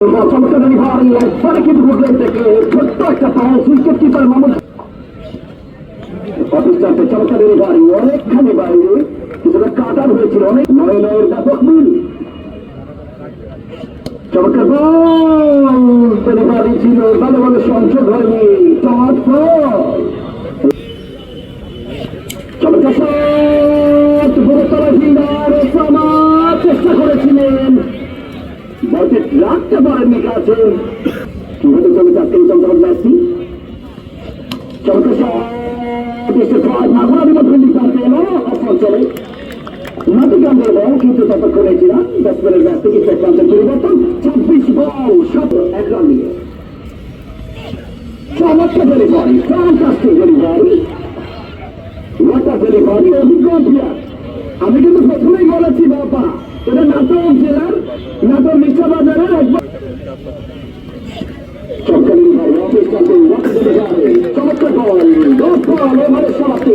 ছোট্ট একটা পাওয়া উইকেট কিপার মামুন অফিসারকে চমৎকারের বাড়ি অনেকখানি বাইরে কিছুটা কাটার হয়েছিল অনেক নয় নয়ের ব্যাপক মিল চমৎকার বল বাড়ি ছিল ভালো ভালো সংযোগ হয়নি চমৎকার চেষ্টা করেছিলেন বলতে রাখতে পারেননি কাছে কিভাবে চলে যাচ্ছেন চন্দ্র মেসি কিন্তু ততক্ষণে ছিলাম ব্যাটসম্যানের ব্যাট থেকে প্রান্তের পরিবর্তন 26 বল 1 রান নিয়ে চমৎকার delivery fantastic delivery water delivery অভিজ্ঞ প্লেয়ার আমি কিন্তু প্রথমেই বলেছি বাবা এটা নাটোর জেলার নাটোর মিঠা বাজারের একবার চমৎকার ডেলিভারি চমৎকার বল 10 বল ওভারের সমাপ্তি